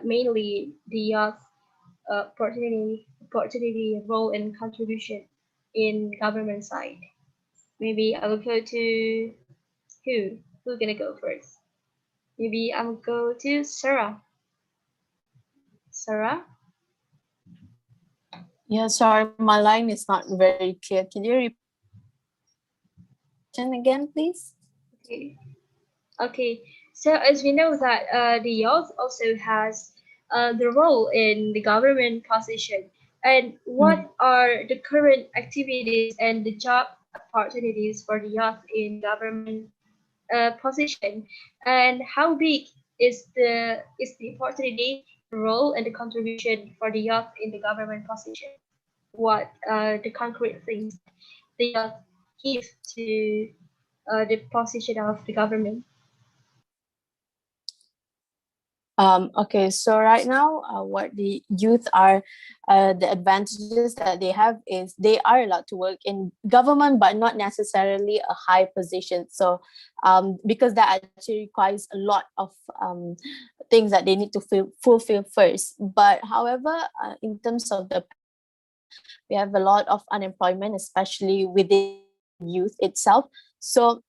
mainly the youth opportunity, role and contribution in government side. Maybe I will go to who? Who's gonna go first? Maybe I'll go to Sarah. Sarah? Yeah, sorry, my line is not very clear. Can you repeat again, please? Okay. Okay. So as we know that the youth also has the role in the government position. And what are the current activities and the job opportunities for the youth in government position, and how big is the opportunity, role, and the contribution for the youth in the government position? What the concrete things the youth give to the position of the government? Okay, so right now, what the youth are, the advantages that they have is they are allowed to work in government, but not necessarily a high position. So, because that actually requires a lot of things that they need to fulfill first. But however, in terms of the pandemic, we have a lot of unemployment, especially within youth itself. So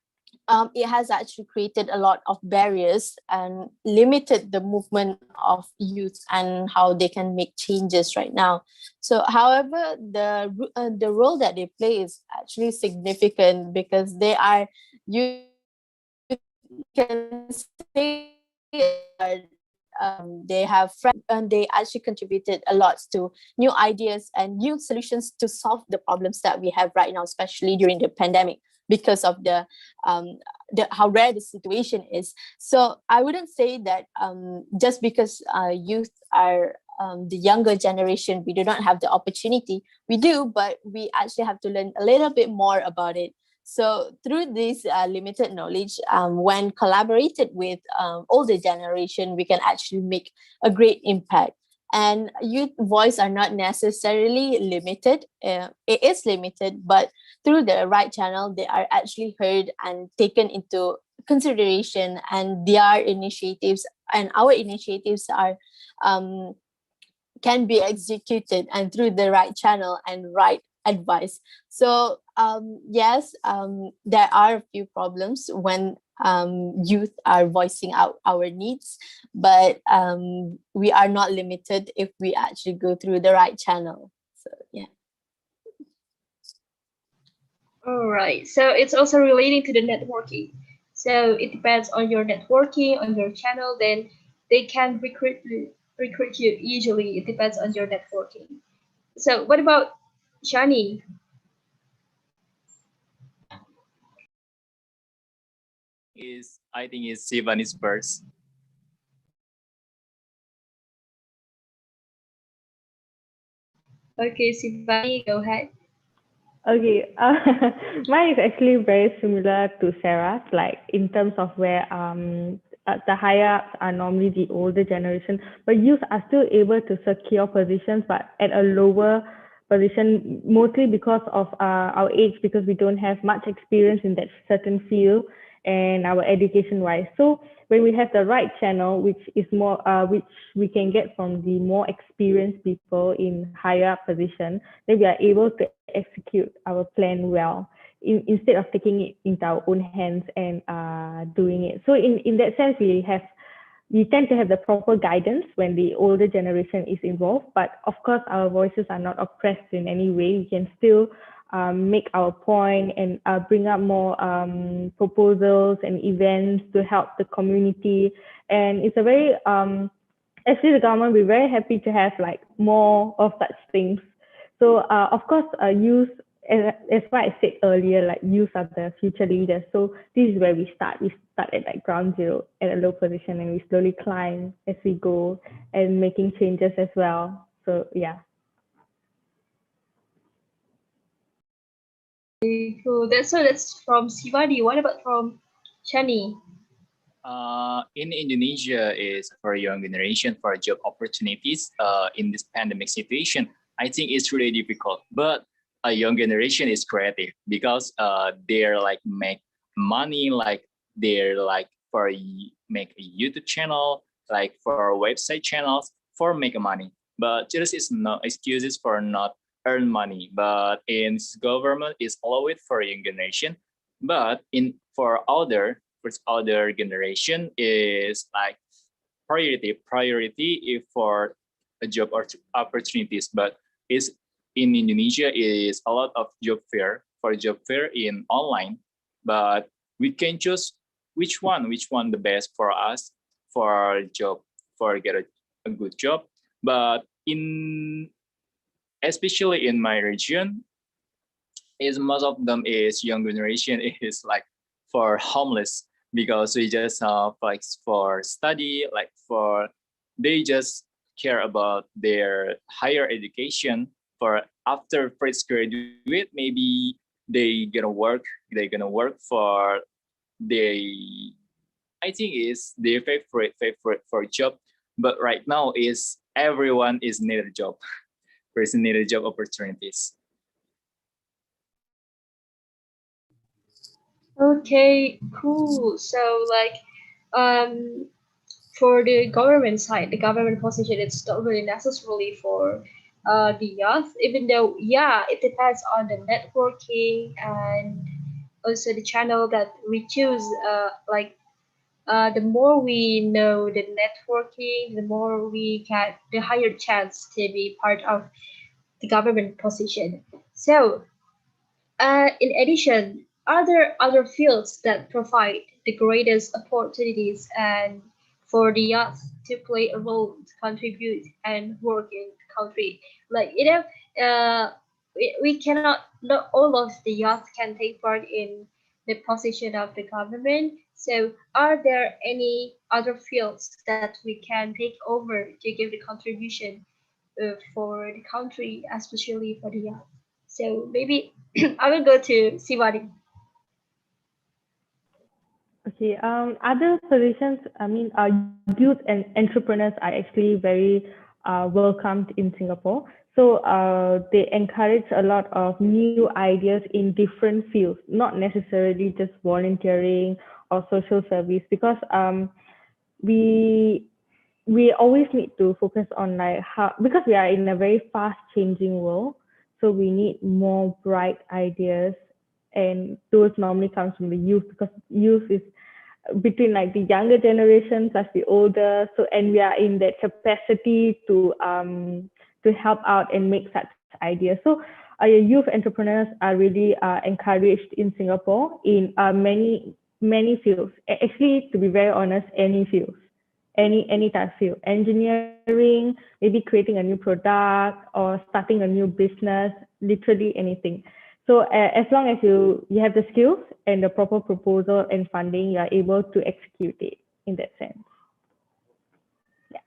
it has actually created a lot of barriers and limited the movement of youth and how they can make changes right now. So, however, the role that they play is actually significant because they are, you can say, they have and they actually contributed a lot to new ideas and new solutions to solve the problems that we have right now, especially during the pandemic, because of the how rare the situation is. So I wouldn't say that just because youth are the younger generation, we do not have the opportunity. We do, but we actually have to learn a little bit more about it. So through this limited knowledge, when collaborated with older generation, we can actually make a great impact. And youth voice are not necessarily limited. It is limited, but through the right channel, they are actually heard and taken into consideration. And their initiatives and our initiatives are um, can be executed and through the right channel and right advice. So yes, there are a few problems when youth are voicing out our needs, but we are not limited if we actually go through the right channel. So yeah. All right. So it's also relating to the networking. So it depends on your networking, on your channel, then they can recruit you easily. It depends on your networking. So what about Shani? Is I think is Sivan first. Okay, Sivani, go ahead. Okay, mine is actually very similar to Sarah's, like in terms of where the higher ups are normally the older generation, but youth are still able to secure positions, but at a lower position, mostly because of our age, because we don't have much experience in that certain field and our education wise. So when we have the right channel, which is more, which we can get from the more experienced people in higher up position, then we are able to execute our plan well instead of taking it into our own hands and doing it. So in that sense, we tend to have the proper guidance when the older generation is involved. But of course, our voices are not oppressed in any way. We can still make our point and bring up more proposals and events to help the community. And it's a very actually the government, we're very happy to have like more of such things. So of course, youth, as what I said earlier, like youth are the future leaders. So this is where we start. We start at like ground zero at a low position, and we slowly climb as we go and making changes as well. So yeah. Cool. That's from Sivani. What about from Shani? In Indonesia is for young generation for job opportunities in this pandemic situation. I think it's really difficult, but a young generation is creative because they're like make money, like they're like make a YouTube channel like for website channels for make money. But this is no excuses for not earn money. But in government is allow it for young generation. But in for other generation is like priority if for a job or opportunities. But is in Indonesia is a lot of job fair in online. But we can choose which one the best for us for job for get a good job. But in especially in my region is most of them is young generation is like for homeless because we just like for study like for they just care about their higher education for after first graduate maybe they're gonna work for they I think is their favorite for job. But right now is everyone is need a job person need a job opportunities. Okay, cool. So like, um, for the government side, the government position, it's not really necessarily for the youth, even though, yeah, it depends on the networking and also the channel that we choose. Like, the more we know the networking, the more we get the higher chance to be part of the government position. So, in addition, are there other fields that provide the greatest opportunities and for the youth to play a role to contribute and work in the country? Like we cannot not all of the youth can take part in the position of the government. So are there any other fields that we can take over to give the contribution for the country, especially for the young? So maybe I will go to Siwadi. Okay. Other solutions, I mean, youth and entrepreneurs are actually very welcomed in Singapore. So they encourage a lot of new ideas in different fields, not necessarily just volunteering or social service, because we we always need to focus on like how, because we are in a very fast changing world, so we need more bright ideas, and those normally comes from the youth, because youth is between like the younger generation plus the older, so and we are in that capacity to help out and make such ideas. So youth entrepreneurs are really encouraged in Singapore in many fields. Actually, to be very honest, any fields, any type of field, engineering, maybe creating a new product or starting a new business, literally anything. So as long as you have the skills and the proper proposal and funding, you are able to execute it in that sense. Yeah.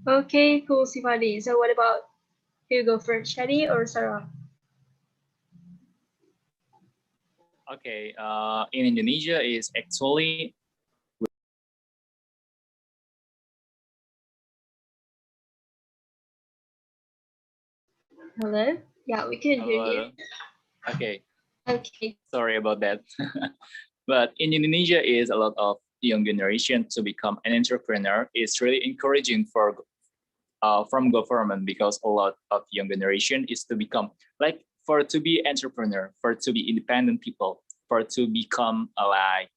Okay, cool, Siwadi. So what about who go first, Shadi or Sarah? Okay, in Indonesia is actually Hello? Yeah, we can hear you. okay. Okay. Sorry about that. But in Indonesia is a lot of young generation to become an entrepreneur. It's really encouraging for from government because a lot of young generation is to become like for to be entrepreneur, for to be independent people, for to become like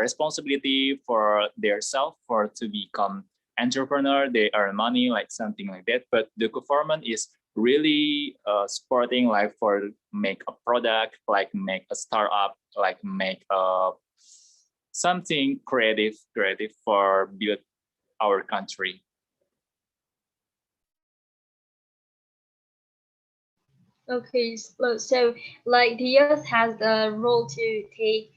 responsibility for their self, for to become entrepreneur. They earn money like something like that. But the government is really supporting like for make a product, like make a startup, like make something creative for build our country. Okay, so like the youth has the role to take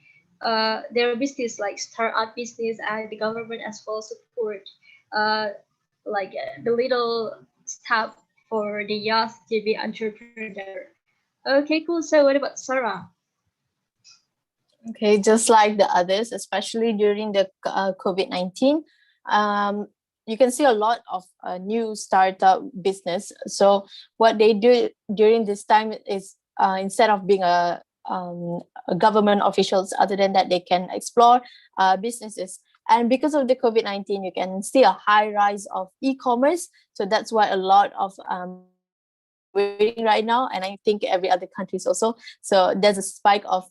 their business like startup business, and the government as well support uh like the little step for the youth to be entrepreneur. Okay, cool. So what about Sarah? Okay, just like the others, especially during the COVID-19, you can see a lot of new startup business. So what they do during this time is instead of being a government officials, other than that, they can explore businesses And because of the COVID-19, you can see a high rise of e-commerce. So that's why a lot of Malaysians are graduating right now, and I think every other countries also. So there's a spike of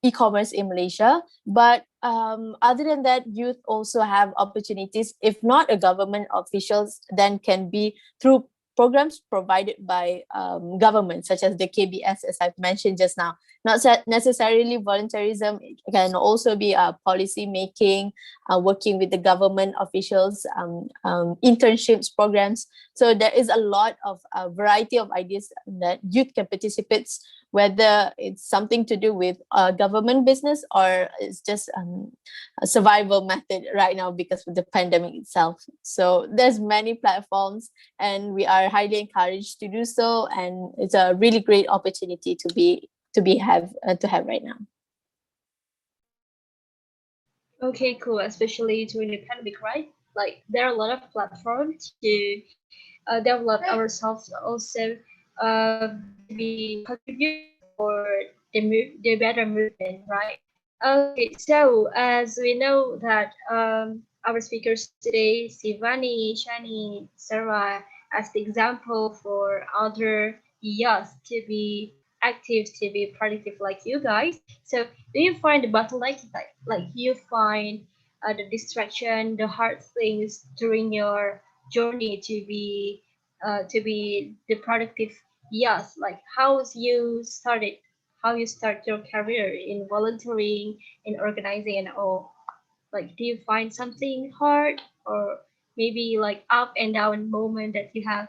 e-commerce in Malaysia. But other than that, youth also have opportunities. If not a government officials, then can be through programs provided by government, such as the KBS, as I've mentioned just now. Not necessarily voluntarism, it can also be policy making, working with the government officials, internships programs. So there is a lot of variety of ideas that youth can participate, whether it's something to do with government business or it's just a survival method right now because of the pandemic itself. So there's many platforms, and we are highly encouraged to do so, and it's a really great opportunity to have right now. Okay, cool. Especially during the pandemic, right? Like there are a lot of platforms to develop ourselves, also to be contribute for the better movement, right? Okay, so as we know that our speakers today, Sivani, Shani, Sarah, as the example for other youth to be active, to be productive like you guys. So do you find the bottleneck, like you find the distraction, the hard things during your journey to be the productive youth? Like how you start your career in volunteering, in organizing and all. Like do you find something hard, or maybe like up and down moment that you have,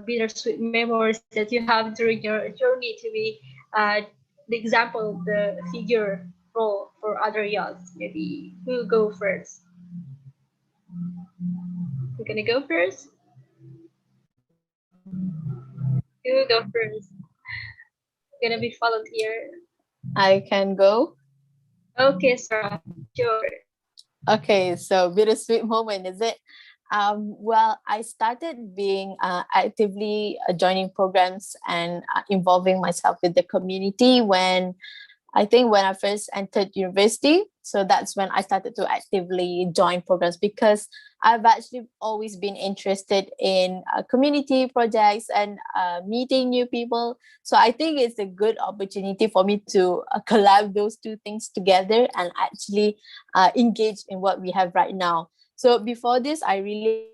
bittersweet memories that you have during your journey to be the example, the figure role for other youths? Maybe who go first? Who gonna go first? Who go first? Gonna be volunteer. I can go. Okay, Sarah. Sure. Okay, so bittersweet moment, is it? Well, I started being actively joining programs and involving myself with the community when I think when I first entered university. So that's when I started to actively join programs, because I've actually always been interested in community projects and meeting new people. So I think it's a good opportunity for me to collab those two things together and actually engage in what we have right now. So before this, I really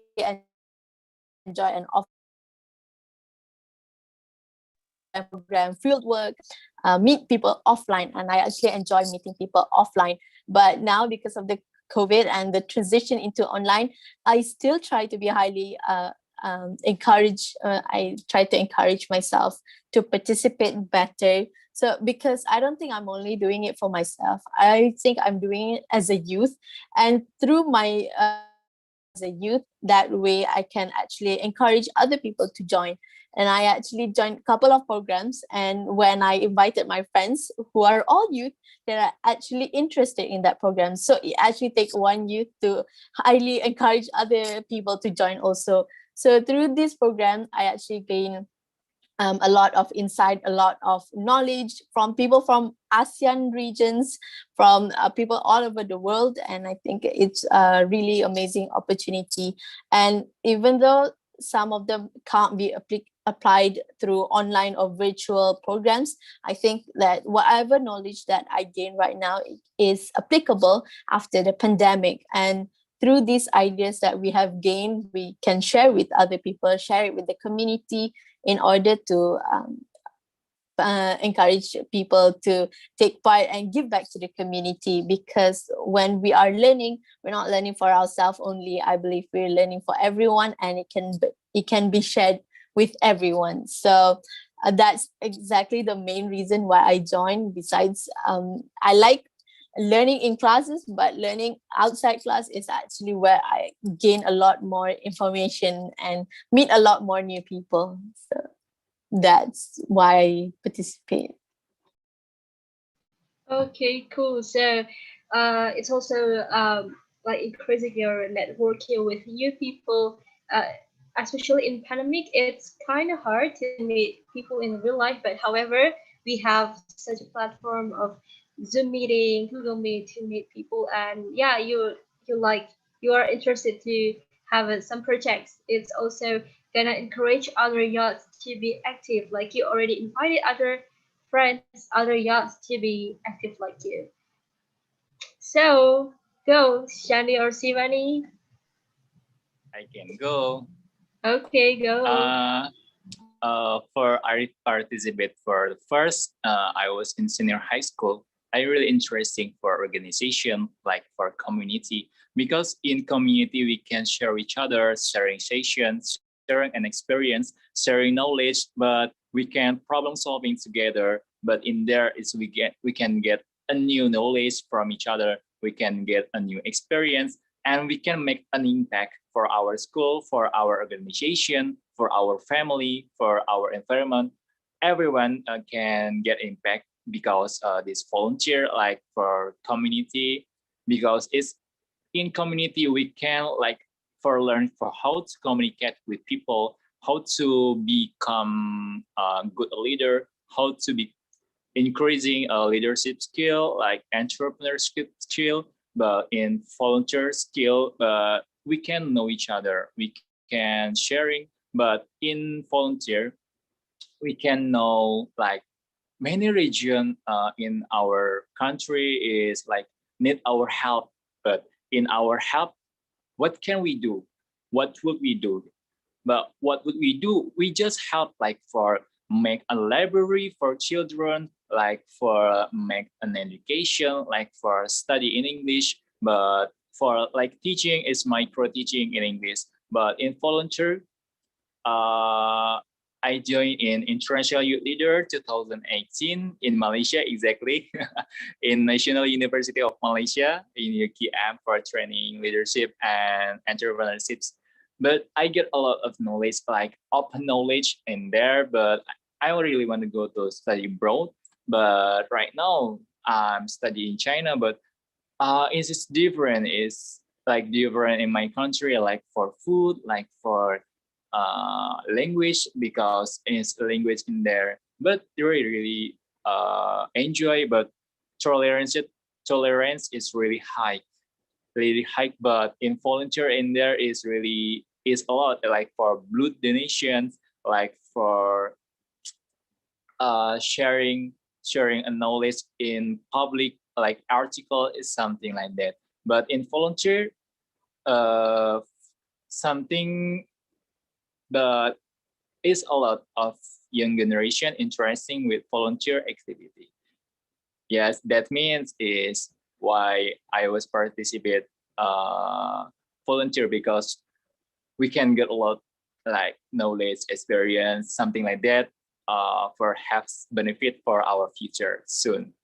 enjoy an offline program, fieldwork, meet people offline, and I actually enjoy meeting people offline. But now, because of the COVID and the transition into online, I still try to be highly I try to encourage myself to participate better. So because I don't think I'm only doing it for myself, I think I'm doing it as a youth, and through my engagement as a youth, that way I can actually encourage other people to join. And I actually joined a couple of programs, and when I invited my friends who are all youth, that are actually interested in that program. So it actually takes one youth to highly encourage other people to join also. So through this program, I actually gain a lot of insight, a lot of knowledge from people from ASEAN regions, from people all over the world. And I think it's a really amazing opportunity. And even though some of them can't be applied through online or virtual programs, I think that whatever knowledge that I gain right now is applicable after the pandemic. And through these ideas that we have gained, we can share with other people, share it with the community, in order to encourage people to take part and give back to the community. Because when we are learning, we're not learning for ourselves only. I believe we're learning for everyone, and it can be shared with everyone. So that's exactly the main reason why I joined. Besides, I like learning in classes, but learning outside class is actually where I gain a lot more information and meet a lot more new people. So that's why I participate. Okay, cool. So, it's also like increasing your networking with new people. Especially in pandemic, it's kind of hard to meet people in real life. But however, we have such a platform of Zoom meeting, Google Meet to meet people, and yeah, you like you are interested to have some projects. It's also gonna encourage other yachts to be active, like you already invited other friends, other yachts to be active like you. So go, Shani or Sivani. I can go. Okay, go. Uh, for I participate for the first, I was in senior high school. I really interesting for organization, like for community, because in community we can share each other, sharing sessions, sharing an experience, sharing knowledge, but we can problem solving together. But in there is we can get a new knowledge from each other. We can get a new experience, and we can make an impact for our school, for our organization, for our family, for our environment. Everyone can get impact because this volunteer, like for community, because it's in community we can like for learn for how to communicate with people, how to become a good leader, how to be increasing a leadership skill like entrepreneurship skill, but in volunteer skill we can know each other, we can sharing, but in volunteer we can know like many region in our country is like need our help, but in our help what can we do, what would we do, but what would we do? We just help like for make a library for children, like for make an education, like for study in English, but for like teaching is micro teaching in English. But in volunteer, I joined in International Youth Leader 2018 in Malaysia, exactly, in National University of Malaysia in UKM for training leadership and entrepreneurship. But I get a lot of knowledge, like open knowledge in there, but I really want to go to study abroad. But right now I'm studying in China, but it's different. It's like different in my country, like for food, like for language, because it's a language in there. But really enjoy. But tolerance tolerance is really high, really high. But in volunteer in there is really is a lot, like for blood donations, like for sharing a knowledge in public, like article is something like that. But in volunteer, uh, something that is a lot of young generation interesting with volunteer activity. Yes, that means is why I was participate volunteer, because we can get a lot like knowledge, experience, something like that, for perhaps benefit for our future soon.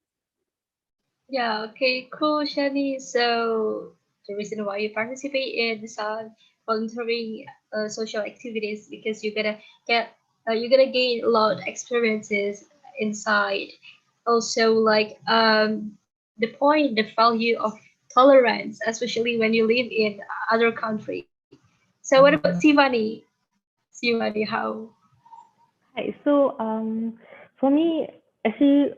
Yeah, okay, cool, Shani. So the reason why you participate in some voluntary social activities because get you're gonna gain a lot of experiences inside. Also, like the point, the value of tolerance, especially when you live in other country. So what about Sivani? Sivani, how? Hi. So, for me, actually,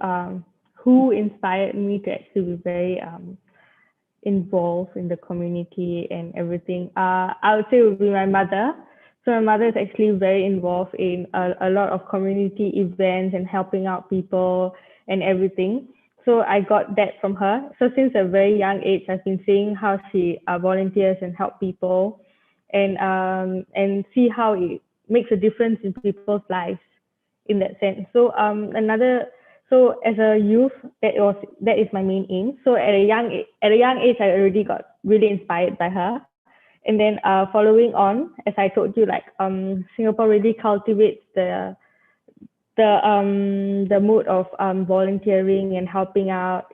who inspired me to actually be very involved in the community and everything, I would say it would be my mother. So my mother is actually very involved in a lot of community events and helping out people and everything. So I got that from her. So since a very young age, I've been seeing how she volunteers and help people, and see how it makes a difference in people's lives in that sense. So so as a youth, that is my main aim. So at a young age, I already got really inspired by her. And then following on, as I told you, like Singapore really cultivates the mood of volunteering and helping out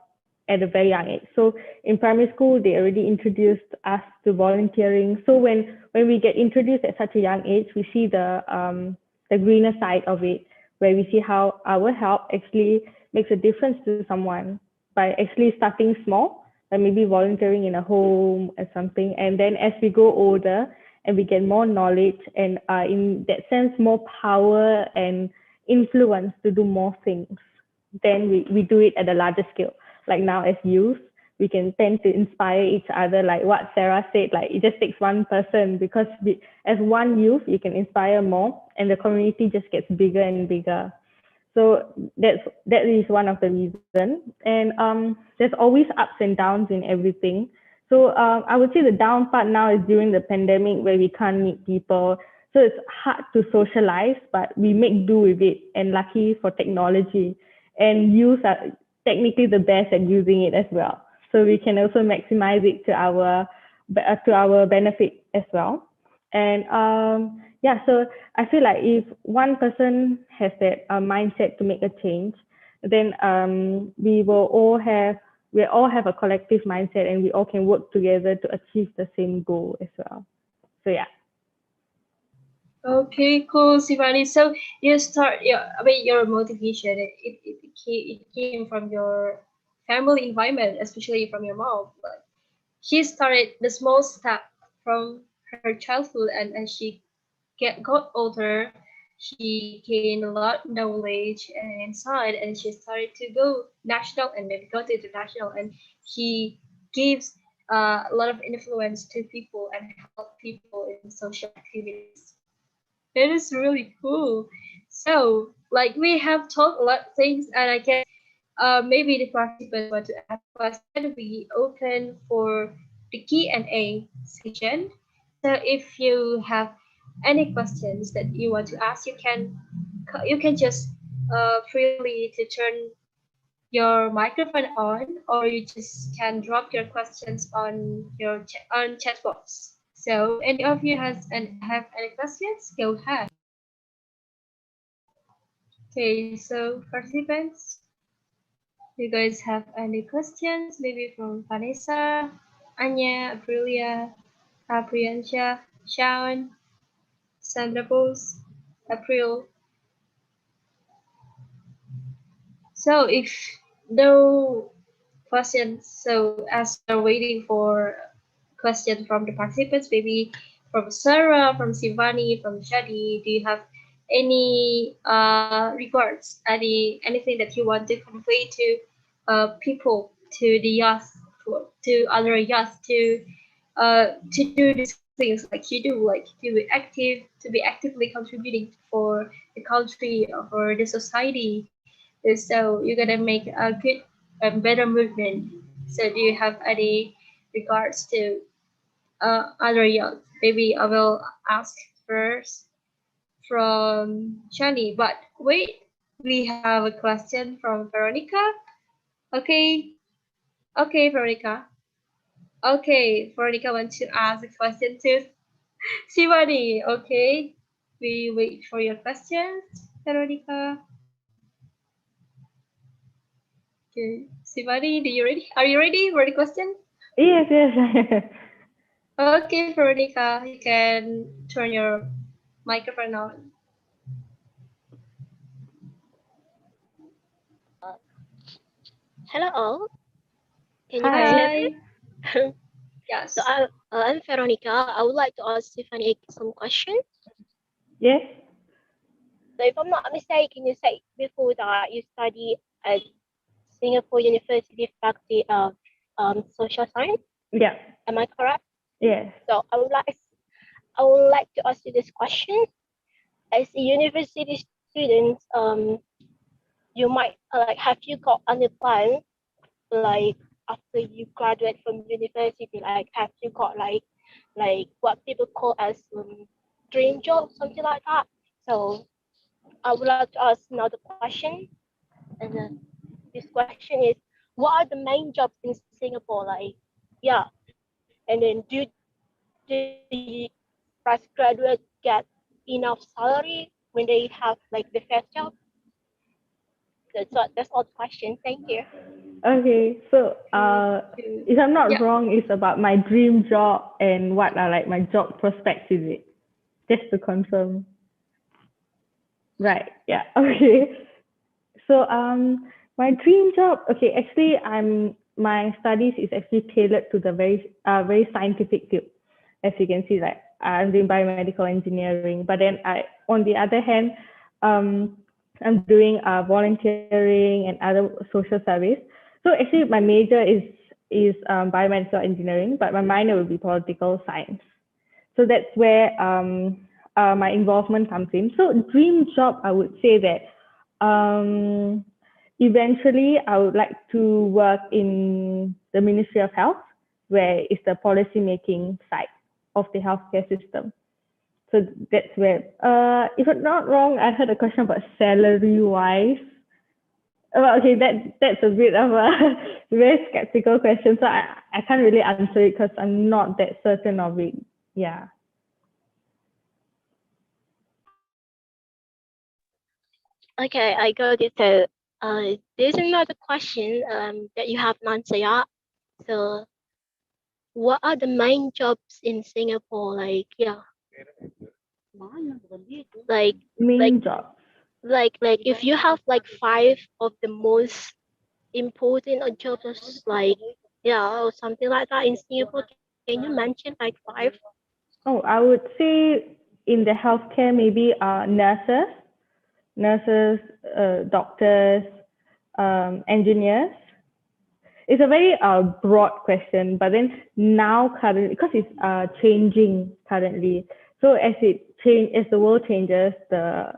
at a very young age. So in primary school, they already introduced us to volunteering. So when we get introduced at such a young age, we see the greener side of it, where we see how our help actually makes a difference to someone by actually starting small, like maybe volunteering in a home or something. And then as we grow older and we get more knowledge and in that sense more power and influence to do more things, then we do it at a larger scale. like now as youth, we can tend to inspire each other. Like what Sarah said, like it just takes one person, because as one youth, you can inspire more, and the community just gets bigger and bigger. So that is one of the reasons. And there's always ups and downs in everything. So I would say the down part now is during the pandemic, where we can't meet people. So it's hard to socialize, but we make do with it. And lucky for technology, and youth are technically the best at using it as well. So we can also maximize it to our benefit as well. And yeah, so I feel like if one person has that mindset to make a change, then we all have a collective mindset, and we all can work together to achieve the same goal as well. So yeah. Okay, cool, Sivani. So you start your motivation. It came from your family environment, especially from your mom. Like she started the small step from her childhood, and as she got older, she gained a lot of knowledge and insight, and she started to go national and then go to international, and she gives a lot of influence to people and help people in social activities. That is really cool. So, like we have talked a lot of things, and I guess maybe the participants want to ask question. We open for the Q&A session. So if you have any questions that you want to ask, you can just freely to turn your microphone on, or you just can drop your questions on your on chat box. So any of you have any questions? Go ahead. Okay, so participants, you guys have any questions? Maybe from Vanessa, Anya, Aprilia, Priyansha, Shawn, Sandra Bose, April. So if no questions, so as we are waiting for questions from the participants, maybe from Sarah, from Sivani, from Shadi, do you have any regards, anything that you want to convey to people, to the youth, to other youth, to do these things like you do, like to be actively contributing for the country or for the society. So you're gonna make a good and better movement. So do you have any regards to other youth? Maybe I will ask first from Shani. But wait, we have a question from Veronica. Okay, okay, Veronica. Okay, Veronica wants to ask a question to Shivani. Okay, we wait for your questions, Veronica. Okay, Shivani, are you ready for the question? Yes, yes. Okay, Veronica, you can turn your microphone on. Hello all. Can you guys hear Hi. Hi. me? So Yes. I'm Veronica. I would like to ask Stephanie some questions. Yes. So if I'm not mistaken, you said before that you study at Singapore University Faculty of Social Science. Yeah. Am I correct? Yes. So I would like to ask you this question. As a university student, you might have you got any plan like after you graduate from university, like have you got like what people call as dream job, something like that? So I would like to ask another question, and this question is, what are the main jobs in Singapore? Like, yeah, and then do the fresh graduate get enough salary when they have like the first job? That's all the question. Thank you. Okay. So Okay. Two. if I'm not Yeah. wrong, it's about my dream job and what are like my job prospects, is it? Just to confirm. Right. Yeah. Okay. So my dream job. Okay. Actually, my studies is actually tailored to the very scientific field. As you can see, like I'm doing biomedical engineering, but then on the other hand, um, I'm doing volunteering and other social service. So So actually, my major is biomedical engineering, but my minor will be political science. So that's where my involvement comes in. So dream job, I would say that eventually I would like to work in the Ministry of Health, where it's the policy making side of the healthcare system. So that's where, if I'm not wrong, I heard a question about salary wise. Well, okay, that's a bit of a very skeptical question. So I can't really answer it because I'm not that certain of it. Yeah. Okay, I got it. So, there's another question that you have not answered yet. So, what are the main jobs in Singapore? Like, yeah, like, like, Main job. like, if you have like five of the most important jobs, like, yeah, or something like that in Singapore, can you mention like five? Oh, I would say in the healthcare, maybe nurses, doctors, engineers. It's a very broad question, but then now currently, because it's changing currently, so as the world changes, the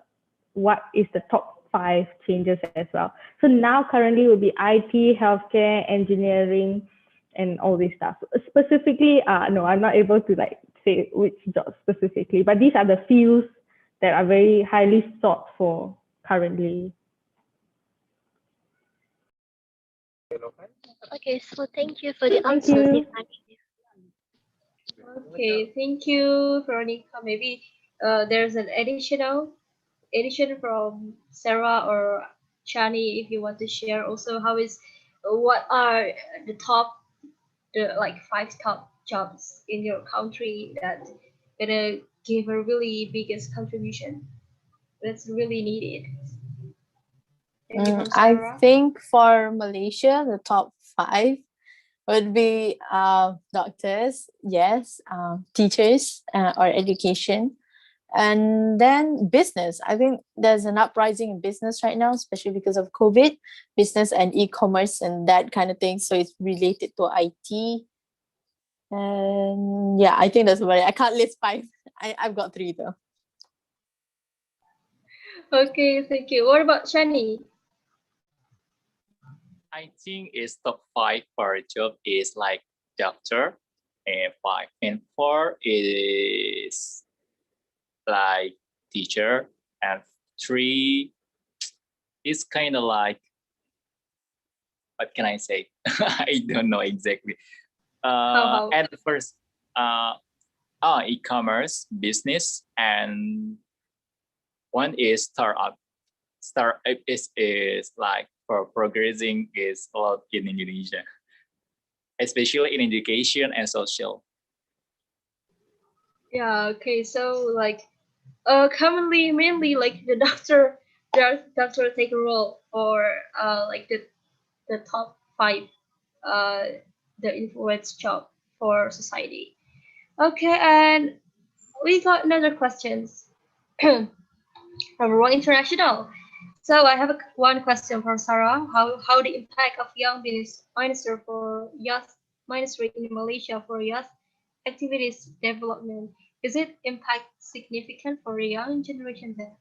what is the top five changes as well. So now currently will be IT, healthcare, engineering, and all this stuff. Specifically, no, I'm not able to like say which job specifically, but these are the fields that are very highly sought for currently. Okay, so thank you for the Thank answers, you. Miss Angie. Okay, thank you, Veronica. Maybe there's an addition from Sarah or Shani if you want to share also what are the like five top jobs in your country that gonna give a really biggest contribution that's really needed. Maybe from I Sarah. think for Malaysia, the top five would be doctors, yes, teachers or education, and then business. I think there's an uprising in business right now, especially because of COVID, business and e-commerce and that kind of thing. So it's related to IT. And yeah, I think that's about it. I can't list five. I've got three though. Okay, thank you. What about Shani? I think it's top five for a job is like doctor, and five and four is like teacher, and three is kind of like, what can I say? I don't know exactly. How? At first, e-commerce business, and one is startup. Startup is like for progressing is a lot in Indonesia, especially in education and social. Yeah, okay. So like commonly mainly like the doctor take a role or like the top five uh the influence job for society. Okay, and we got another questions from Raw International. So I have one question for Sarah. How the impact of young minister for youth ministry in Malaysia for youth activities development, is it impact significant for the young generation there?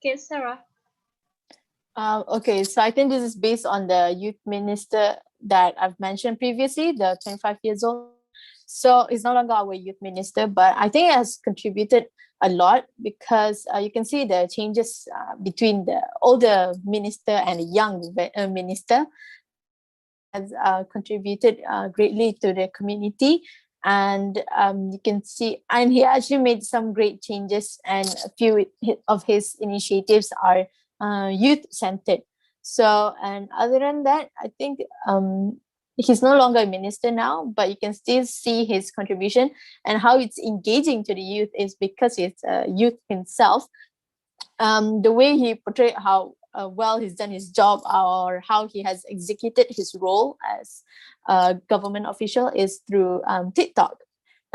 Okay, Sarah. Okay, so I think this is based on the youth minister that I've mentioned previously, the 25 years old. So he's no longer our youth minister, but I think it has contributed a lot because you can see the changes between the older minister and the young minister. He has contributed greatly to the community, and you can see, and he actually made some great changes, and a few of his initiatives are youth centered. So, and other than that, I think he's no longer a minister now, but you can still see his contribution, and how it's engaging to the youth is because he's a youth himself. The way he portrayed how well he's done his job, or how he has executed his role as a government official, is through TikTok.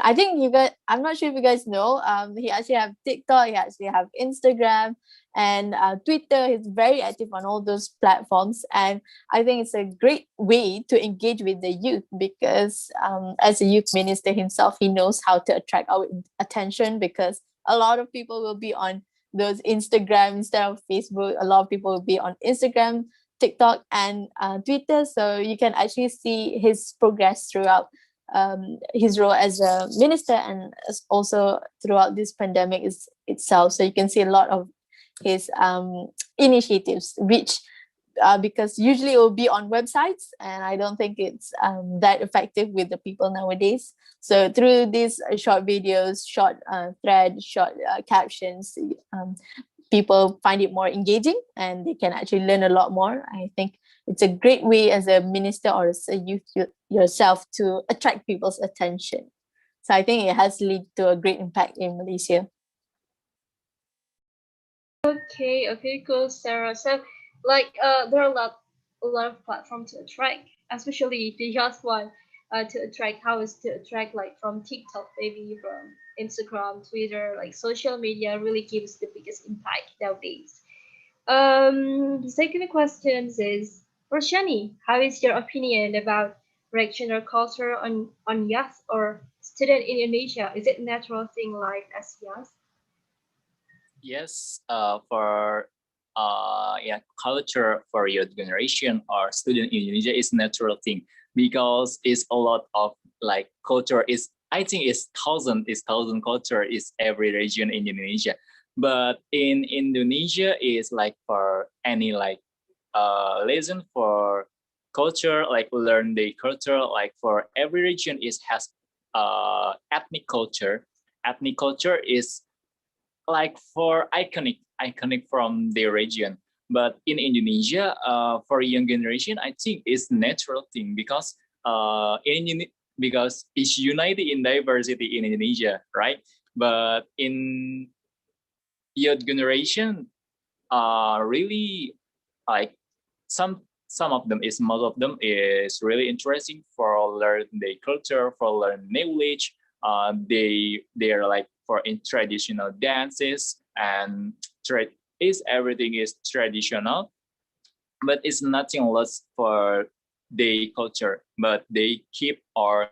I think you guys, I'm not sure if you guys know, he actually have TikTok, he actually have Instagram and Twitter. He's very active on all those platforms. And I think it's a great way to engage with the youth because as a youth minister himself, he knows how to attract our attention because a lot of people will be on those Instagram instead of Facebook. A lot of people will be on Instagram, TikTok, and Twitter. So you can actually see his progress throughout his role as a minister and also throughout this pandemic itself. So you can see a lot of his initiatives, which because usually it will be on websites, and I don't think it's that effective with the people nowadays. So through these short videos, short thread, short captions, people find it more engaging and they can actually learn a lot more. I think it's a great way as a minister or as a youth yourself to attract people's attention. So I think it has led to a great impact in Malaysia. Okay, cool, Sarah. So, there are a lot of platforms to attract, especially the just one, to attract. How is to attract like from TikTok, maybe from Instagram, Twitter, like social media really gives the biggest impact nowadays. The second question is for Shani. How is your opinion about regional culture on youth or student in Indonesia? Is it natural thing like as youth? Yes, for yeah, culture for your generation or student in Indonesia is natural thing because it's a lot of like culture is I think it's thousand culture is every region in Indonesia, but in Indonesia is like for any like lesson for culture like learn the culture like for every region is has ethnic culture. Ethnic culture is like for iconic from the region, but in Indonesia for young generation I think it's natural thing because because it's united in diversity in Indonesia, right? But in youth generation really like some of them is most of them is really interesting for learn the culture for learn knowledge. They are like for in traditional dances and is everything is traditional, but it's nothing less for the culture, but they keep or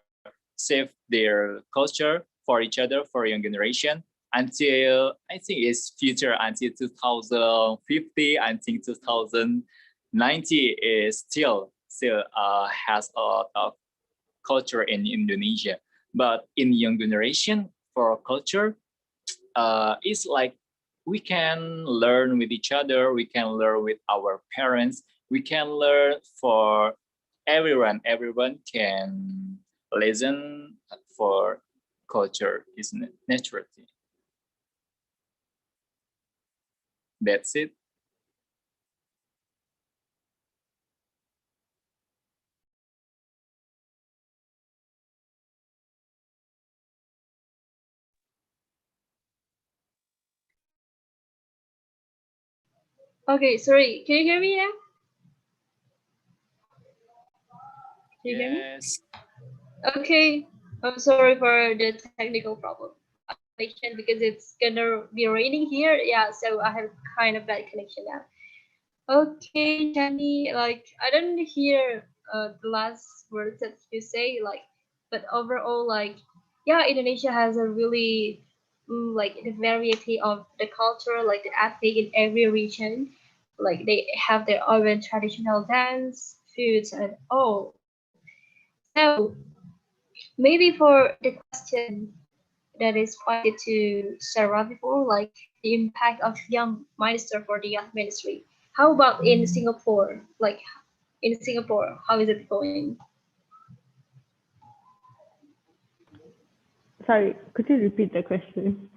save their culture for each other for young generation until I think it's future until 2050. I think 2090 is still has a lot of culture in Indonesia, but in young generation for culture it's like we can learn with each other, we can learn with our parents, we can learn for everyone can listen for culture is natural. That's it. Okay, sorry. Can you hear me now? Can you hear me? Yes. Okay. I'm sorry for the technical problem. Connection because it's gonna be raining here. Yeah, so I have kind of bad connection now. Okay, Jenny. Like I don't hear the last words that you say. Like, but overall, like yeah, Indonesia has a really like the variety of the culture, like the ethnic in every region. Like they have their own traditional dance, foods, and all. So maybe for the question that is pointed to Sarah before, like the impact of young minister for the youth ministry. How about in Singapore? Like in Singapore, how is it going? Sorry, could you repeat the question?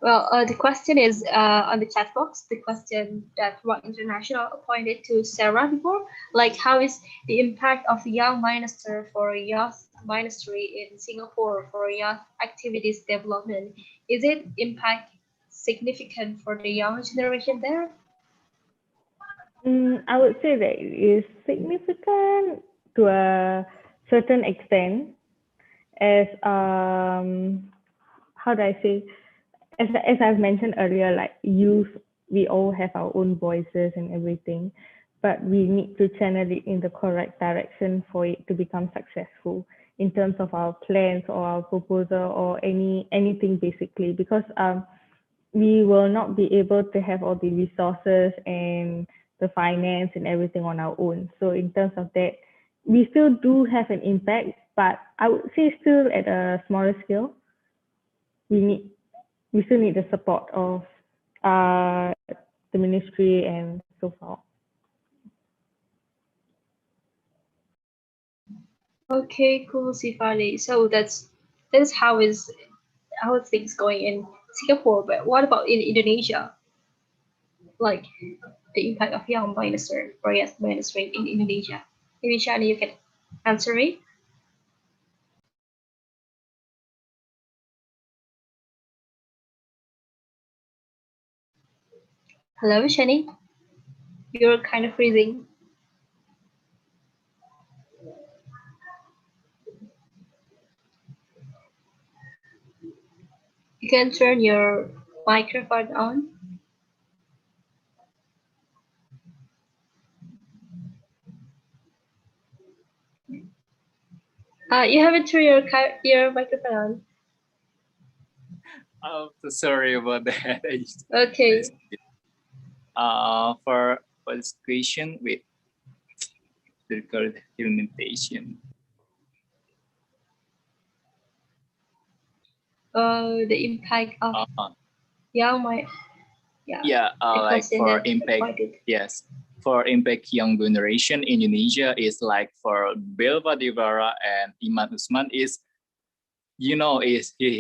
Well, the question is on the chat box. The question that Rock International pointed to Sarah before, like how is the impact of young minister for youth ministry in Singapore for youth activities development? Is it impact significant for the young generation there? I would say that it is significant to a certain extent, as how do I say, as I've mentioned earlier, like youth, we all have our own voices and everything, but we need to channel it in the correct direction for it to become successful in terms of our plans or our proposal or anything basically, because we will not be able to have all the resources and the finance and everything on our own. So in terms of that, we still do have an impact, but I would say still at a smaller scale. We need we still need the support of the ministry and so forth. Okay, cool, Sifani. So that's how things going in Singapore. But what about in Indonesia? Like the impact of young minister or yes ministering in Indonesia. Maybe Shani, you can answer me. Hello, Shani. You're kind of freezing. You can turn your microphone on. You haven't turned your microphone on. I'm so sorry about that. Okay. For this question with critical implementation. The impact of young my Yeah, like for impact, provided. yes, for impact young generation in Indonesia is like for Belva Devara and Iman Usman is, he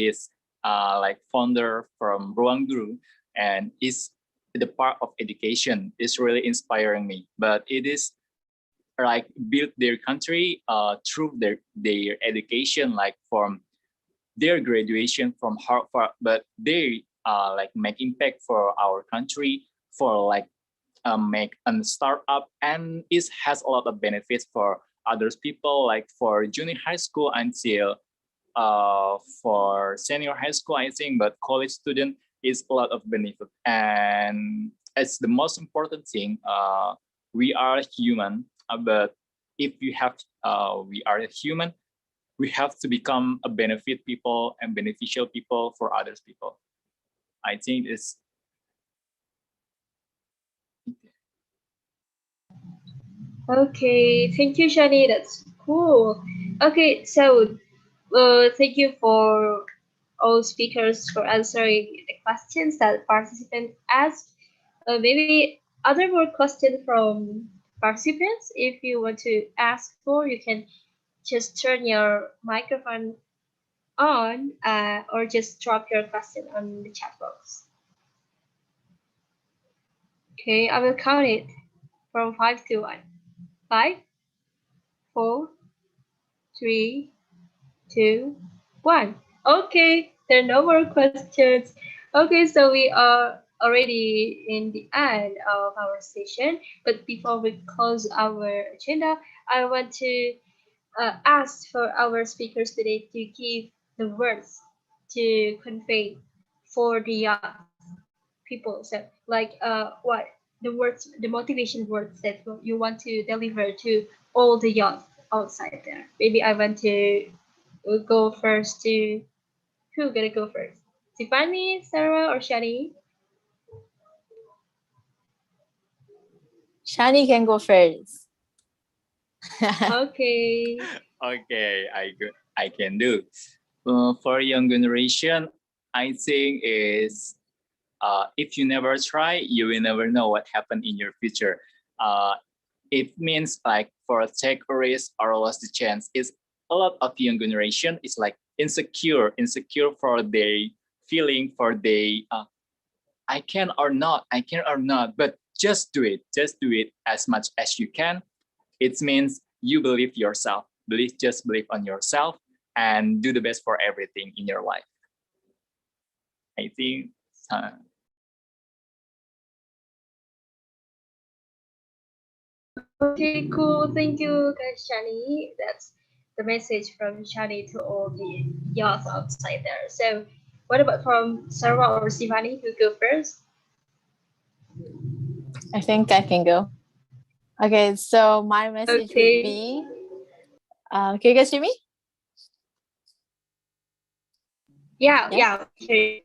is like founder from Ruang Guru, and is the part of education is really inspiring me. But it is like build their country through their education, like from their graduation from Harvard, but they like make impact for our country, for like make a startup, and it has a lot of benefits for others people, like for junior high school until for senior high school, I think, but college student is a lot of benefit. And it's the most important thing. We are human, but if you have, we are a human, we have to become a benefit people and beneficial people for others people. I think it's. Okay, thank you, Shani. That's cool. Okay, so thank you for all speakers for answering the questions that participants asked. Maybe other more questions from participants. If you want to ask for, you can just turn your microphone on or just drop your question on the chat box. Okay, I will count it from 5 to 1. 5, 4, 3, 2, 1. Okay, there are no more questions. Okay, so we are already in the end of our session. But before we close our agenda, I want to ask for our speakers today to give the words to convey for the young people. So, like, what the motivation words that you want to deliver to all the young outside there. Maybe I want to go first to who gonna go first? Tiffany, Sarah, or Shani? Shani can go first. Okay. Okay, I can do. For young generation, I think is if you never try, you will never know what happened in your future. It means like for take a risk or lose the chance. Is a lot of young generation is like insecure for their feeling, for they I can or not, but just do it. Just do it as much as you can. It means you believe yourself. Just believe on yourself and do the best for everything in your life. I think. Okay, cool. Thank you, guys, Shani. That's the message from Shani to all the youth outside there. So, what about from Sarah or Sivani? Who go first? I think I can go. Okay, so my message would Okay. be, can you guys hear me? Yeah, Yes. yeah. Okay.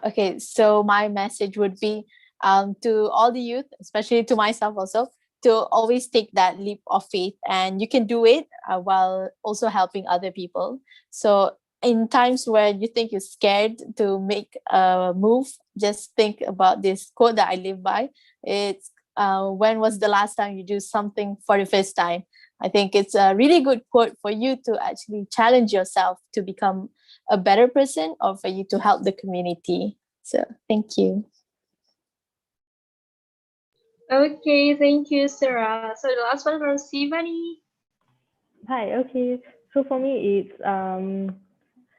Okay, so my message would be to all the youth, especially to myself also, to always take that leap of faith, and you can do it while also helping other people. So in times where you think you're scared to make a move, just think about this quote that I live by. It's when was the last time you do something for the first time? I think it's a really good quote for you to actually challenge yourself to become a better person or for you to help the community. So thank you. Okay, thank you, Sarah. So the last one from Sivani. Hi, okay. So for me, it's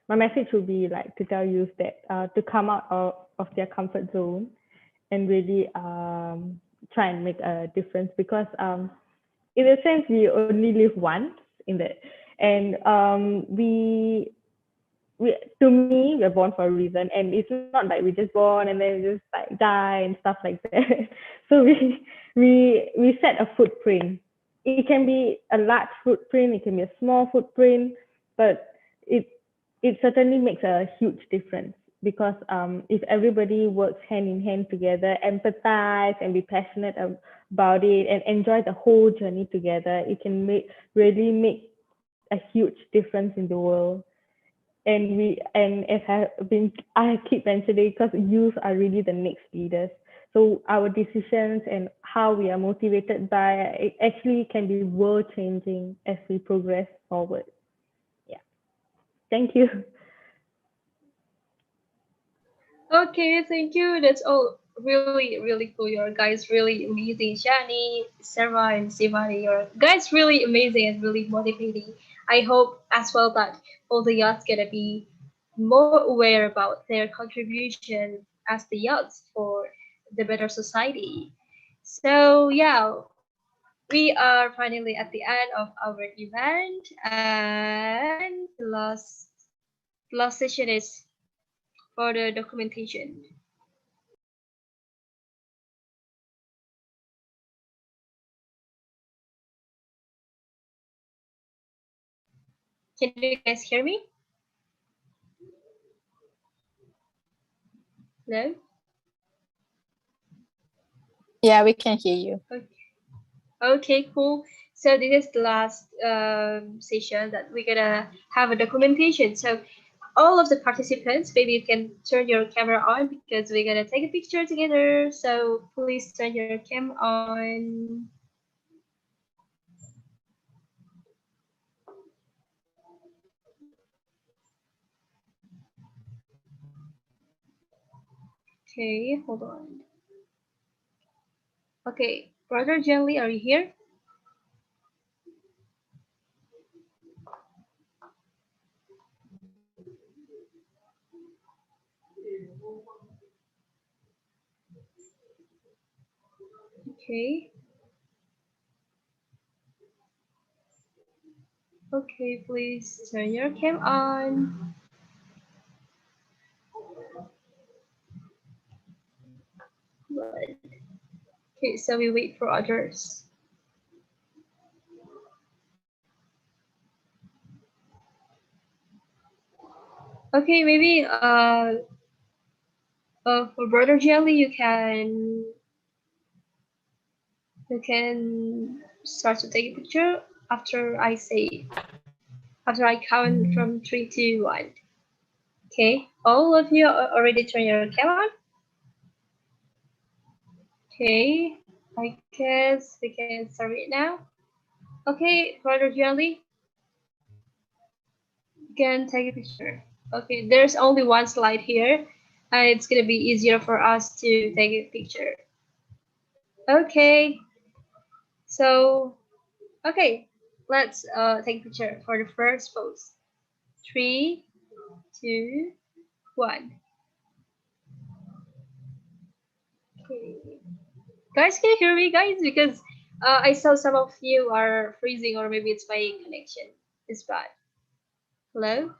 my message would be like to tell youth that to come out of their comfort zone and really try and make a difference, because in a sense we only live once in that, and we to me we're born for a reason, and it's not like we just born and then we just like die and stuff like that. So we set a footprint. It can be a large footprint, it can be a small footprint, but it it certainly makes a huge difference, because if everybody works hand in hand together, empathize and be passionate about it and enjoy the whole journey together, it can really make a huge difference in the world. And as I keep mentioning, because youth are really the next leaders. So our decisions and how we are motivated by it actually can be world changing as we progress forward. Yeah. Thank you. Okay, thank you. That's all really, really cool. Your guys really amazing. Shani, Sarah, and Sivani, your guys really amazing and really motivating. I hope as well that all the youths gonna be more aware about their contribution as the youths for the better society. So yeah, we are finally at the end of our event, and the last session is for the documentation. Can you guys hear me? Hello? Yeah, we can hear you. Okay, okay, cool. So this is the last session that we're gonna have a documentation. So all of the participants, maybe you can turn your camera on because we're gonna take a picture together. So please turn your cam on. Okay, hold on. Okay, brother Jelly, are you here? Okay. Okay, please turn your cam on. Good. Okay, so we wait for others. Okay, maybe for brother Jelly, you can start to take a picture after I count from 3, 2, 1. Okay, all of you already turn your camera on. Okay, I guess we can start it now. Okay, brother Jelly, you can take a picture. Okay, there's only one slide here. It's gonna be easier for us to take a picture. Okay, so okay, let's take a picture for the first pose. 3, 2, 1. Okay. Guys, can you hear me, guys? Because I saw some of you are freezing, or maybe it's my connection is bad. Hello,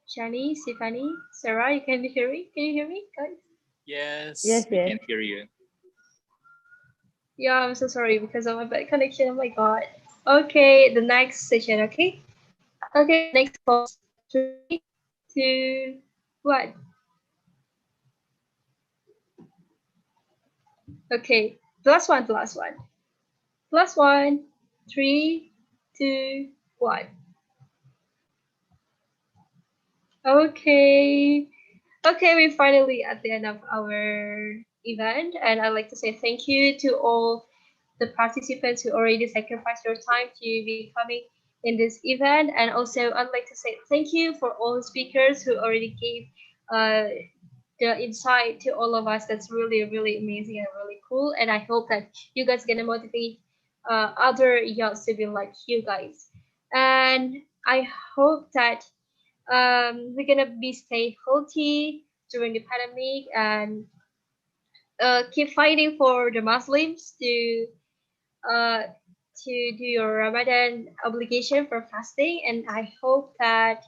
Shani, Stephanie, Sarah, you can hear me? Can you hear me, guys? Yes, Yes, we yes. can hear you. Yeah, I'm so sorry because of my bad connection. Oh my god. Okay, the next session. Okay. Okay, the next pause. 3, 2, 1. Okay, the last one. The last one. Last one. 3, 2, 1. Okay. Okay, we're finally at the end of our event, and I'd like to say thank you to all the participants who already sacrificed your time to be coming in this event. And also, I'd like to say thank you for all the speakers who already gave uh, the insight to all of us. That's really, really amazing and really cool. And I hope that you guys gonna motivate other youths to be like you guys. And I hope that we're gonna be stay healthy during the pandemic and keep fighting for the Muslims uh, to do your Ramadan obligation for fasting. And I hope that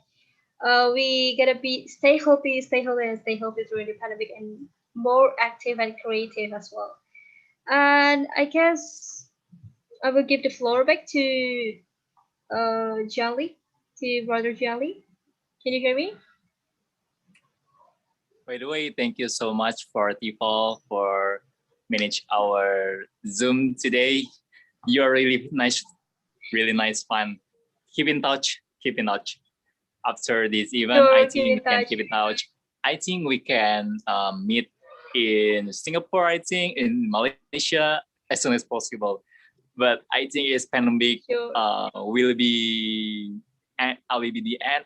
we gonna be stay healthy, and stay healthy during the pandemic, and more active and creative as well. And I guess I will give the floor back to Jolly, to Brother Jolly. Can you hear me? By the way, thank you so much for people for manage our Zoom today. You're really nice fun. Keep in touch. Keep in touch. After this event, I Sure, keep think in we can touch. keep in touch. I think we can meet in Singapore. I think in Malaysia as soon as possible. But I think this pandemic Sure. will be the end.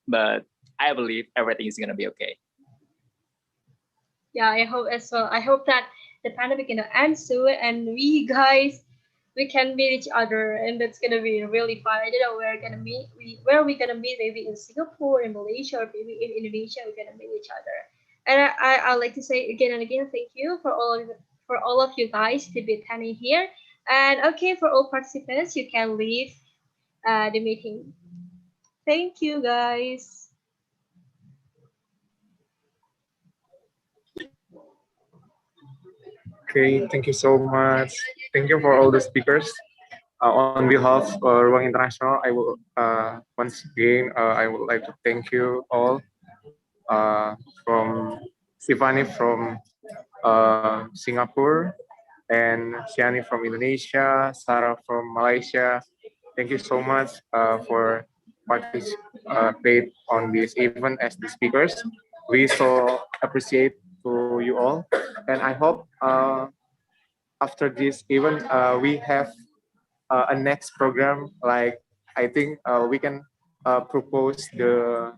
But I believe everything is gonna be okay. Yeah, I hope as well. I hope that the pandemic gonna end soon, and we guys we can meet each other, and that's gonna be really fun. I don't know where we're gonna meet. Where we gonna meet? Maybe in Singapore, in Malaysia, or maybe in Indonesia. We're gonna meet each other. And I like to say again and again, thank you for all of you guys to be attending here. And okay, for all participants, you can leave the meeting. Thank you, guys. Okay, thank you so much. Thank you for all the speakers. On behalf of Ruang International, I will once again I would like to thank you all from Sivani from Singapore and Shiani from Indonesia, Sarah from Malaysia. Thank you so much for participate on this event as the speakers. We so appreciate to you all, and I hope after this event we have a next program. Like I think we can propose the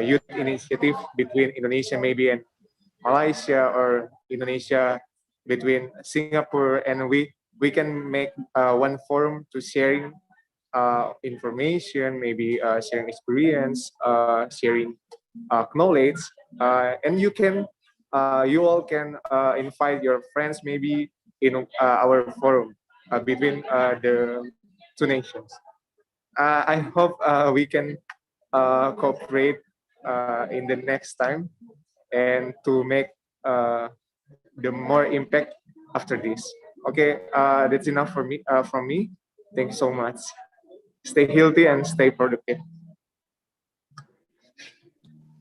youth initiative between Indonesia maybe and Malaysia, or Indonesia between Singapore, and we can make one forum to sharing information, maybe sharing experience, sharing knowledge, and you all can invite your friends maybe in our forum between the two nations. I hope we can cooperate in the next time and to make uh, the more impact after this. Okay, that's enough for me. From me, thank you so much. Stay healthy and stay productive.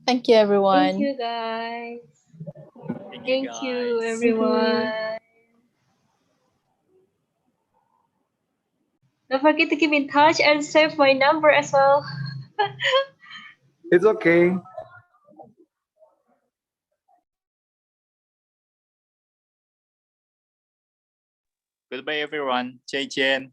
Thank you, Thank everyone. you, guys. Thank you, Thank you, guys. Thank you. everyone. Don't forget to keep in touch and save my number as well. It's okay. Goodbye, everyone. Jay Chen.